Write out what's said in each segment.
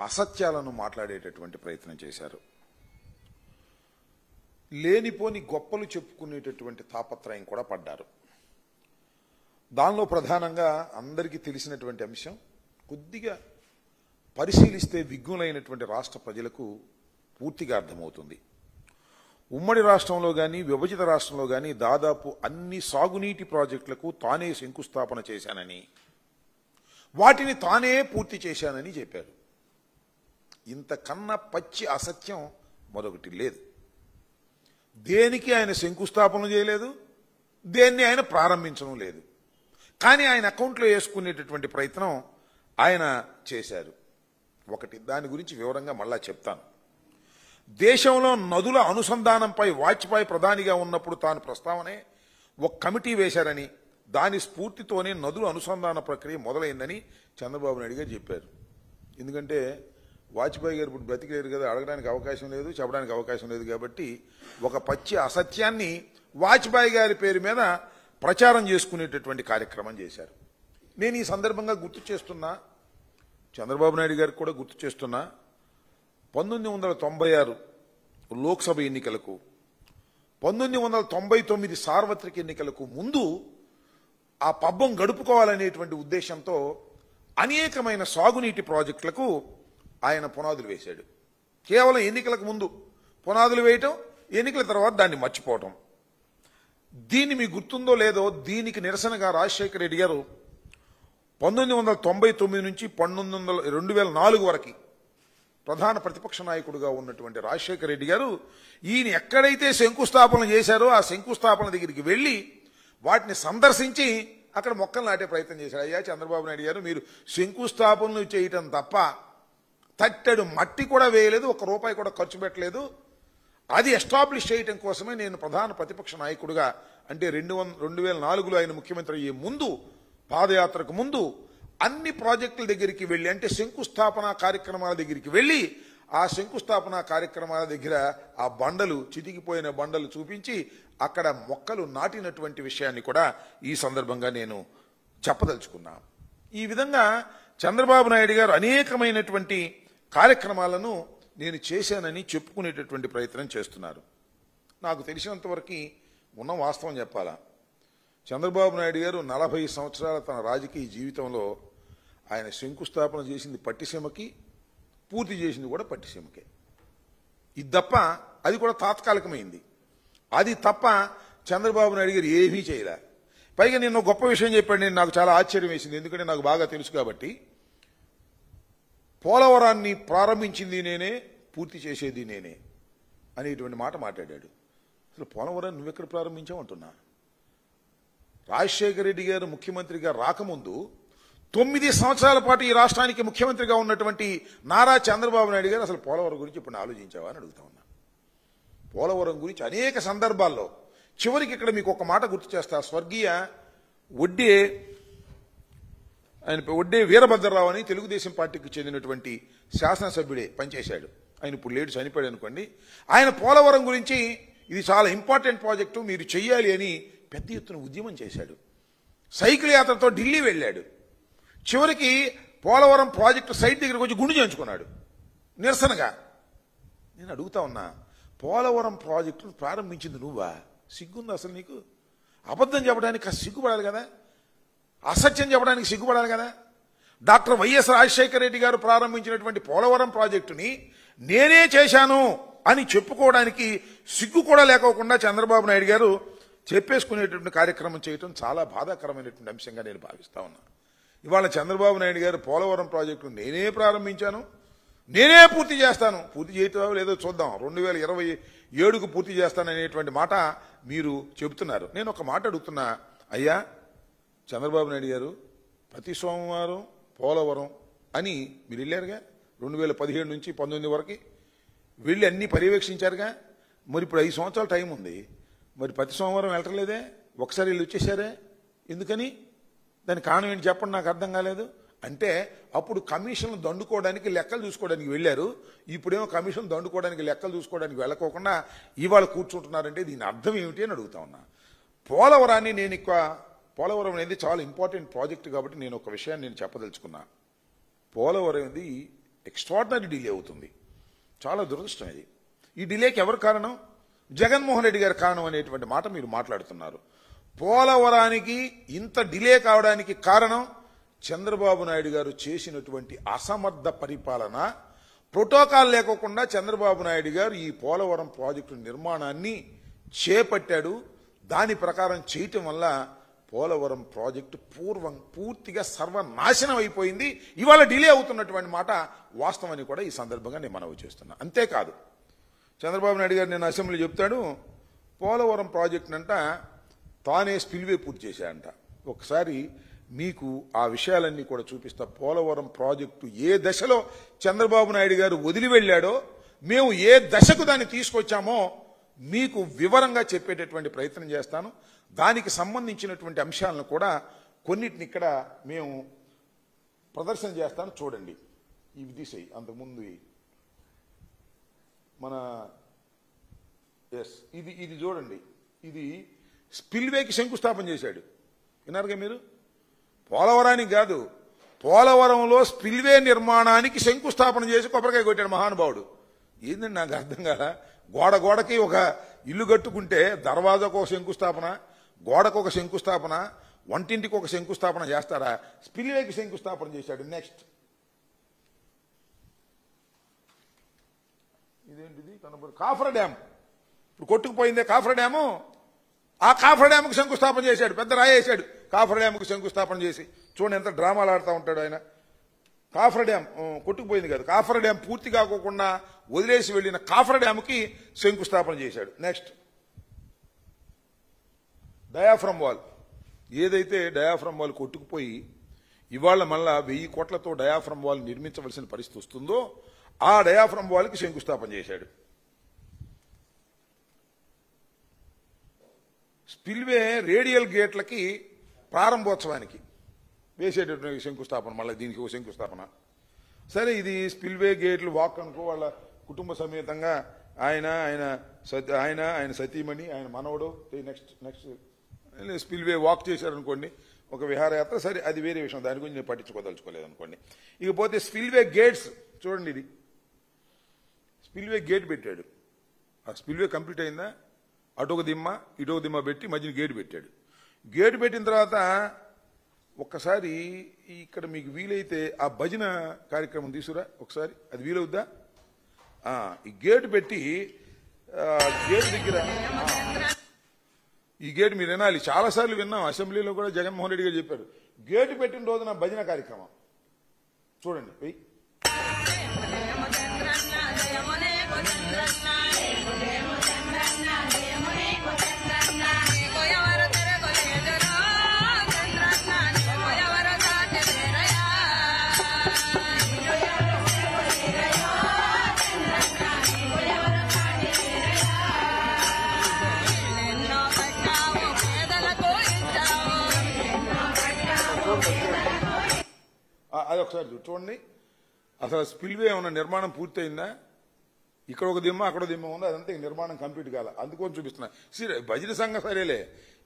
అసత్యాలను మాట్లాడేటటువంటి ప్రయత్నం చేశారు. లేనిపోని గొప్పలు చెప్పుకునేటటువంటి తాపత్రయం కూడా పడ్డారు. దానిలో ప్రధానంగా అందరికీ తెలిసినటువంటి అంశం, కొద్దిగా పరిశీలిస్తే విఘ్నులైనటువంటి రాష్ట్ర ప్రజలకు పూర్తిగా అర్థమవుతుంది. ఉమ్మడి రాష్ట్రంలో కానీ విభజిత రాష్ట్రంలో కానీ దాదాపు అన్ని సాగునీటి ప్రాజెక్టులకు తానే శంకుస్థాపన చేశానని, వాటిని తానే పూర్తి చేశానని చెప్పారు. ఇంతకన్నా పచ్చి అసత్యం మరొకటి లేదు. దేనికి ఆయన శంకుస్థాపన చేయలేదు, దేన్ని ఆయన ప్రారంభించడం లేదు. కానీ ఆయన అకౌంట్లో వేసుకునేటటువంటి ప్రయత్నం ఆయన చేశారు. ఒకటి, దాని గురించి వివరంగా మళ్ళా చెప్తాను. దేశంలో నదుల అనుసంధానంపై వాజ్పేయి ప్రధానిగా ఉన్నప్పుడు తాను ప్రస్తావనే ఒక కమిటీ వేశారని, దాని స్ఫూర్తితోనే నదుల అనుసంధాన ప్రక్రియ మొదలైందని చంద్రబాబు నాయుడు గారు చెప్పారు. ఎందుకంటే వాజ్పేయి గారు ఇప్పుడు బ్రతికేరు కదా, అడగడానికి అవకాశం లేదు, చెప్పడానికి అవకాశం లేదు. కాబట్టి ఒక పచ్చి అసత్యాన్ని వాజ్పేయి గారి పేరు మీద ప్రచారం చేసుకునేటటువంటి కార్యక్రమం చేశారు. నేను ఈ సందర్భంగా గుర్తు చేస్తున్నా, చంద్రబాబు నాయుడు గారికి కూడా గుర్తు చేస్తున్నా, 1996 లోక్సభ ఎన్నికలకు, 1999 సార్వత్రిక ఎన్నికలకు ముందు ఆ పబ్బం గడుపుకోవాలనేటువంటి ఉద్దేశంతో అనేకమైన సాగునీటి ప్రాజెక్టులకు ఆయన పునాదులు వేశాడు. కేవలం ఎన్నికలకు ముందు పునాదులు వేయటం, ఎన్నికల తర్వాత దాన్ని మర్చిపోవటం. దీన్ని మీకు గుర్తుందో లేదో, దీనికి నిరసనగా రాజశేఖర రెడ్డి గారు 1999 నుంచి 2004 వరకు ప్రధాన ప్రతిపక్ష నాయకుడిగా ఉన్నటువంటి రాజశేఖర రెడ్డి గారు ఈయన ఎక్కడైతే శంకుస్థాపన చేశారో ఆ శంకుస్థాపన దగ్గరికి వెళ్లి వాటిని సందర్శించి అక్కడ మొక్కలు నాటే ప్రయత్నం చేశాడు. అయ్యా చంద్రబాబు నాయుడు గారు, మీరు శంకుస్థాపనలు చేయటం తప్ప తట్టెడు మట్టి కూడా వేయలేదు, ₹1 కూడా ఖర్చు పెట్టలేదు. అది ఎస్టాబ్లిష్ చేయటం కోసమే నేను ప్రధాన ప్రతిపక్ష నాయకుడిగా, అంటే 2004లో ఆయన ముఖ్యమంత్రి అయ్యే ముందు, పాదయాత్రకు ముందు అన్ని ప్రాజెక్టుల దగ్గరికి వెళ్ళి, అంటే శంకుస్థాపన కార్యక్రమాల దగ్గరికి వెళ్ళి, ఆ శంకుస్థాపన కార్యక్రమాల దగ్గర ఆ బండలు, చితికిపోయిన బండలు చూపించి అక్కడ మొక్కలు నాటినటువంటి విషయాన్ని కూడా ఈ సందర్భంగా నేను చెప్పదలుచుకున్నా. ఈ విధంగా చంద్రబాబు నాయుడు గారు అనేకమైనటువంటి కార్యక్రమాలను నేను చేశానని చెప్పుకునేటటువంటి ప్రయత్నం చేస్తున్నారు. నాకు తెలిసినంతవరకు ఉన్న వాస్తవం చెప్పాలా, చంద్రబాబు నాయుడు గారు 40 సంవత్సరాల తన రాజకీయ జీవితంలో ఆయన శంకుస్థాపన చేసింది పట్టిసీమకి, పూర్తి చేసింది కూడా పట్టిసీమకే. ఇది తప్ప, అది కూడా తాత్కాలికమైంది. అది తప్ప చంద్రబాబు నాయుడు గారు ఏమీ చేయలే. పైగా నేను గొప్ప విషయం చెప్పాడు, నేను నాకు చాలా ఆశ్చర్యం వేసింది. ఎందుకంటే నాకు బాగా తెలుసు కాబట్టి. పోలవరాన్ని ప్రారంభించింది నేనే, పూర్తి చేసేది నేనే అనేటువంటి మాట మాట్లాడాడు. అసలు పోలవరాన్ని నువ్వెక్కడ ప్రారంభించావు అంటున్నా. రాజశేఖర రెడ్డి గారు ముఖ్యమంత్రిగా రాకముందు 9 సంవత్సరాల పాటు ఈ రాష్ట్రానికి ముఖ్యమంత్రిగా ఉన్నటువంటి నారా చంద్రబాబు నాయుడు గారు అసలు పోలవరం గురించి ఇప్పుడు ఆలోచించావా అని అడుగుతా ఉన్నా. పోలవరం గురించి అనేక సందర్భాల్లో, చివరికి ఇక్కడ మీకు ఒక మాట గుర్తు చేస్తా. స్వర్గీయ ఒడ్డే వీరభద్రరావు అని తెలుగుదేశం పార్టీకి చెందినటువంటి శాసనసభ్యుడే పనిచేశాడు. ఆయన ఇప్పుడు లేడు, చనిపోయాడు అనుకోండి. ఆయన పోలవరం గురించి ఇది చాలా ఇంపార్టెంట్ ప్రాజెక్టు, మీరు చెయ్యాలి అని పెద్ద ఎత్తున ఉద్యమం చేశాడు. సైకిల్ యాత్రతో ఢిల్లీ వెళ్ళాడు. చివరికి పోలవరం ప్రాజెక్టు సైట్ దగ్గరికి వచ్చి గుండు చేయించుకున్నాడు నిరసనగా. నేను అడుగుతా ఉన్నా, పోలవరం ప్రాజెక్టును ప్రారంభించింది నువ్వా? సిగ్గుంది అసలు నీకు? అబద్ధం చెప్పడానికి సిగ్గుపడాలి కదా, అసత్యం చెప్పడానికి సిగ్గుపడాలి కదా. డాక్టర్ వైఎస్ రాజశేఖర రెడ్డి గారు ప్రారంభించినటువంటి పోలవరం ప్రాజెక్టుని నేనే చేశాను అని చెప్పుకోవడానికి సిగ్గు కూడా లేకోకుండా చంద్రబాబు నాయుడు గారు చెప్పేసుకునేటువంటి కార్యక్రమం చేయటం చాలా బాధాకరమైనటువంటి అంశంగా నేను భావిస్తా ఉన్నా. ఇవాళ చంద్రబాబు నాయుడు గారు పోలవరం ప్రాజెక్టు నేనే ప్రారంభించాను, నేనే పూర్తి చేస్తాను, పూర్తి చేయటం లేదో చూద్దాం, 2027కు పూర్తి చేస్తాననేటువంటి మాట మీరు చెబుతున్నారు. నేను ఒక మాట అడుగుతున్నా, అయ్యా చంద్రబాబు నాయుడు గారు, ప్రతి సోమవారం పోలవరం అని మీరు వెళ్ళారుగా, 2017 నుంచి 19 వరకు వెళ్ళి అన్ని పర్యవేక్షించారుగా. మరి ఇప్పుడు 5 సంవత్సరాల టైం ఉంది, మరి ప్రతి సోమవారం వెళ్ళట్లేదే, ఒకసారి వెళ్ళి వచ్చేసారే, ఎందుకని? దాని కారణం ఏంటి చెప్పండి, నాకు అర్థం కాలేదు. అంటే అప్పుడు కమిషన్లు దండుకోవడానికి, లెక్కలు చూసుకోవడానికి వెళ్ళారు. ఇప్పుడేమో కమిషన్ దండుకోవడానికి, లెక్కలు చూసుకోవడానికి వెళ్ళకోకుండా ఇవాళ కూర్చుంటున్నారంటే దీని అర్థం ఏమిటి అని అడుగుతా ఉన్నా. పోలవరాన్ని నేను పోలవరం అనేది చాలా ఇంపార్టెంట్ ప్రాజెక్ట్ కాబట్టి నేను ఒక విషయాన్ని నేను చెప్పదలుచుకున్నా. పోలవరం అనేది ఎక్స్ట్రాడినరీ డిలే అవుతుంది. చాలా దురదృష్టం ఇది. ఈ డిలేకి ఎవరు కారణం? జగన్మోహన్ రెడ్డి గారి కారణం అనేటువంటి మాట మీరు మాట్లాడుతున్నారు. పోలవరానికి ఇంత డిలే కావడానికి కారణం చంద్రబాబు నాయుడు గారు చేసినటువంటి అసమర్థ పరిపాలన. ప్రోటోకాల్ లేకోకుండా చంద్రబాబు నాయుడు గారు ఈ పోలవరం ప్రాజెక్టు నిర్మాణాన్ని చేపట్టాడు. దాని ప్రకారం చేయటం వల్ల పోలవరం ప్రాజెక్టు పూర్తిగా సర్వనాశనం అయిపోయింది. ఇవాళ డిలే అవుతున్నటువంటి మాట వాస్తవాన్ని కూడా ఈ సందర్భంగా నేను మనవి చేస్తున్నా. అంతేకాదు, చంద్రబాబు నాయుడు గారు నేను అసెంబ్లీ చెప్తాడు, పోలవరం ప్రాజెక్టునంట తానే స్పిల్వే పూర్తి చేశాడంట. ఒకసారి మీకు ఆ విషయాలన్నీ కూడా చూపిస్తా. పోలవరం ప్రాజెక్టు ఏ దశలో చంద్రబాబు నాయుడు గారు వదిలి వెళ్ళాడో, మేము ఏ దశకు దాన్ని తీసుకొచ్చామో మీకు వివరంగా చెప్పేటటువంటి ప్రయత్నం చేస్తాను. దానికి సంబంధించినటువంటి అంశాలను కూడా కొన్నిటిని ఇక్కడ మేము ప్రదర్శన చేస్తాను. చూడండి, ఇవి తీసేయి. అంతకుముందు మన ఇది చూడండి. ఇది స్పిల్వేకి శంకుస్థాపన చేశాడు. విన్నారుగా మీరు? పోలవరానికి కాదు, పోలవరంలో స్పిల్వే నిర్మాణానికి శంకుస్థాపన చేసి కొబ్బరికాయ కొట్టాడు మహానుభావుడు. ఏందండి నాకు అర్థం కాదా? గోడకి ఒక ఇల్లు కట్టుకుంటే దర్వాజాకు ఒక శంకుస్థాపన, గోడకు ఒక శంకుస్థాపన, వంటింటికి ఒక శంకుస్థాపన చేస్తారా? స్పిల్వేకి శంకుస్థాపన చేశాడు. నెక్స్ట్, ఇదేంటిది? Coffer dam. ఇప్పుడు కొట్టుకుపోయిందే కాఫర్ డ్యాము. ఆ కాఫర్ డ్యాముకు శంకుస్థాపన చేశాడు. పెద్ద రాయి వేశాడు కాఫర్ డ్యాముకు శంకుస్థాపన చేసి. చూడండి ఎంత డ్రామాలు ఆడుతూ ఉంటాడు ఆయన. కాఫర్ డ్యామ్ కొట్టుకుపోయింది కాదు, కాఫర్ డ్యామ్ పూర్తి కాకోకుండా వదిలేసి వెళ్లిన కాఫర్ డ్యాముకి శంకుస్థాపన చేశాడు. Next, diaphragm wall. ఏదైతే డయాఫ్రమ్ వాల్ కొట్టుకుపోయి ఇవాళ మళ్ళా 1000 కోట్లతో డయాఫ్రమ్ వాల్ నిర్మించవలసిన పరిస్థితి వస్తుందో ఆ డయాఫ్రమ్ వాల్కి శంకుస్థాపన చేశాడు. స్పిల్వే రేడియల్ గేట్లకి ప్రారంభోత్సవానికి వేసేటటువంటి శంకుస్థాపన, మళ్ళీ దీనికి ఒక శంకుస్థాపన. సరే, ఇది స్పిల్వే గేట్లు వాక్ అనుకో, వాళ్ళ కుటుంబ సమేతంగా ఆయన సతీమణి, ఆయన మనవడు. నెక్స్ట్ స్పిల్వే వాక్ చేశారనుకోండి, ఒక విహారయాత్ర. సరే, అది వేరే విషయం, దాని గురించి నేను పట్టించుకోదలుచుకోలేదు అనుకోండి. ఇకపోతే స్పిల్వే గేట్స్ చూడండి. ఇది స్పిల్వే గేట్ పెట్టాడు. ఆ స్పిల్వే కంప్లీట్ అయిందా? అటొక దిమ్మ ఇటొక దిమ్మ పెట్టి మధ్యన గేటు పెట్టాడు. గేటు పెట్టిన తర్వాత ఒక్కసారి ఇక్కడ మీకు వీలైతే ఆ భజన కార్యక్రమం తీసుకురా ఒకసారి. అది వీలవుద్దా? ఈ గేటు పెట్టి గేటు దగ్గర ఈ గేటు మీరు వినాలి. చాలాసార్లు విన్నాం, అసెంబ్లీలో కూడా జగన్మోహన్ రెడ్డి గారు చెప్పారు. గేటు పెట్టిన రోజున భజన కార్యక్రమం చూడండి. పోయి అదొకసారి చూడండి. అసలు స్పిల్వే ఏమన్నా నిర్మాణం పూర్తయిందా? ఇక్కడ ఒక దిమ్మ అక్కడ దిమ్మ ఉంది, అదంతా నిర్మాణం కంప్లీట్ కాల. అందుకొని చూపిస్తున్నా. భజన సంఘం సరేలే,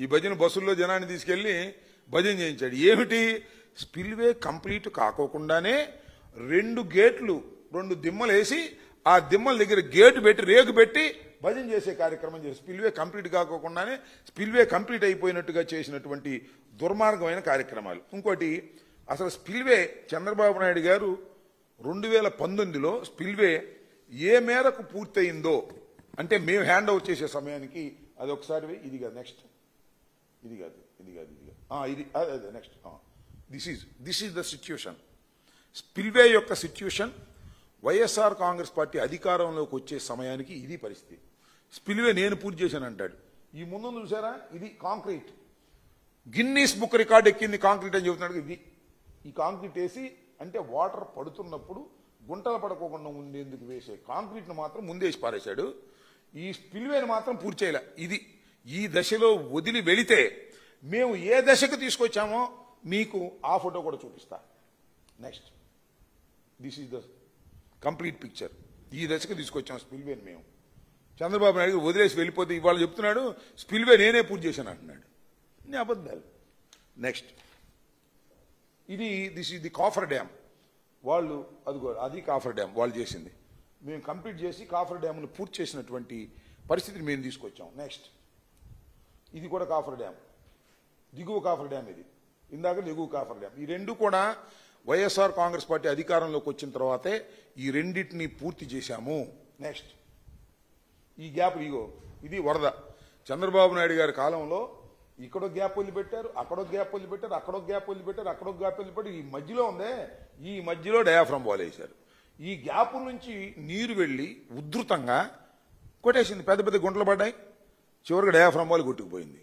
ఈ భజన బస్సుల్లో జనాన్ని తీసుకెళ్లి భజన చేయించాడు. ఏమిటి? స్పిల్వే కంప్లీట్ కాకోకుండానే 2 గేట్లు 2 దిమ్మలు వేసి ఆ దిమ్మల దగ్గర గేటు పెట్టి రేకు పెట్టి భజన చేసే కార్యక్రమం చేసి స్పిల్వే కంప్లీట్ కాకోకుండానే స్పిల్వే కంప్లీట్ అయిపోయినట్టుగా చేసినటువంటి దుర్మార్గమైన కార్యక్రమాలు. ఇంకోటి, అసలు స్పిల్వే చంద్రబాబు నాయుడు గారు 2019లో స్పిల్వే ఏ మేరకు పూర్తయిందో అంటే మేము హ్యాండ్ ఓవర్ చేసే సమయానికి అది ఒకసారి ఇది కాదు. నెక్స్ట్, ఇది కాదు ఇది అదే next. This is the situation. Spillway యొక్క సిచ్యుయేషన్ వైఎస్ఆర్ కాంగ్రెస్ పార్టీ అధికారంలోకి వచ్చే సమయానికి ఇది పరిస్థితి. స్పిల్వే నేను పూర్తి చేశాను అంటాడు. ఈ ముందు చూసారా? ఇది కాంక్రీట్, గిన్నీస్ బుక్ రికార్డ్ ఎక్కింది కాంక్రీట్ అని చెబుతున్నాడు. ఇది ఈ కాంక్రీట్ వేసి అంటే వాటర్ పడుతున్నప్పుడు గుంటలు పడకోకుండా ఉండేందుకు వేసే కాంక్రీట్ను మాత్రం ముందేసి పారేశాడు. ఈ స్పిల్వేని మాత్రం పూర్తి చేయలే. ఇది ఈ దశలో వదిలి వెళితే మేము ఏ దశకు తీసుకొచ్చామో మీకు ఆ ఫోటో కూడా చూపిస్తా. Next, this is the complete picture. ఈ దశకు తీసుకొచ్చాం స్పిల్వేని మేము. చంద్రబాబు నాయుడు వదిలేసి వెళ్ళిపోతే ఇవాళ చెప్తున్నాడు స్పిల్వే నేనే పూర్తి చేశాను అంటున్నాడు. నీ అబద్ధాలు. Next, this is the coffer dam. వాళ్ళు అది కాఫర్ డ్యామ్ వాళ్ళు చేసింది. మేము కంప్లీట్ చేసి కాఫర్ డ్యామ్ను పూర్తి చేసినటువంటి పరిస్థితిని మేము తీసుకొచ్చాం. నెక్స్ట్ ఇది కూడా కాఫర్ డ్యామ్, దిగువ కాఫర్ డ్యామ్, ఇది ఇందాక దిగువ కాఫర్ డ్యామ్. ఈ రెండు కూడా వైఎస్ఆర్ కాంగ్రెస్ పార్టీ అధికారంలోకి వచ్చిన తర్వాతే ఈ రెండింటిని పూర్తి చేశాము. నెక్స్ట్ ఈ గ్యాప్, ఇది వరద. చంద్రబాబు నాయుడు గారి కాలంలో ఇక్కడో గ్యాప్ వదిలిపెట్టారు, అక్కడో గ్యాప్ వదిలిపెట్టారు, అక్కడో గ్యాప్ వదిలిపెట్టారు, అక్కడో గ్యాప్ వదిలిపెట్టారు. ఈ మధ్యలో ఉందే, ఈ మధ్యలో డయాఫ్రమ్ వాల్ వేశారు. ఈ గ్యాప్ నుంచి నీరు వెళ్ళి ఉధృతంగా కొట్టేసింది, పెద్ద పెద్ద గుంటలు పడ్డాయి, చివరికి డయాఫ్రమ్ వాల్ కొట్టుకుపోయింది.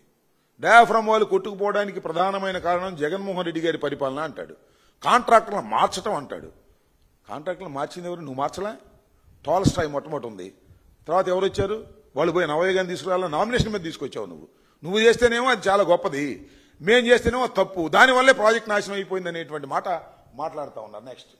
డయాఫ్రమ్ వాల్ కొట్టుకుపోవడానికి ప్రధానమైన కారణం జగన్మోహన్ రెడ్డి గారి పరిపాలన అంటాడు. కాంట్రాక్టర్లను మార్చడం అంటాడు. కాంట్రాక్టర్లు మార్చింది ఎవరు? నువ్వు మార్చలే. టాల్స్టాయ్ మొట్టమొదటి ఉంది, తర్వాత ఎవరు వచ్చారు? వాళ్ళు పోయి నవయ్య గారిని తీసుకురావాలని నామినేషన్ మీద తీసుకొచ్చావు నువ్వు చేస్తేనేమో అది చాలా గొప్పది, మేం చేస్తేనేమో తప్పు, దానివల్లే ప్రాజెక్ట్ నాశనం అయిపోయింది అనేటువంటి మాట మాట్లాడుతూ ఉన్నారు. నెక్స్ట్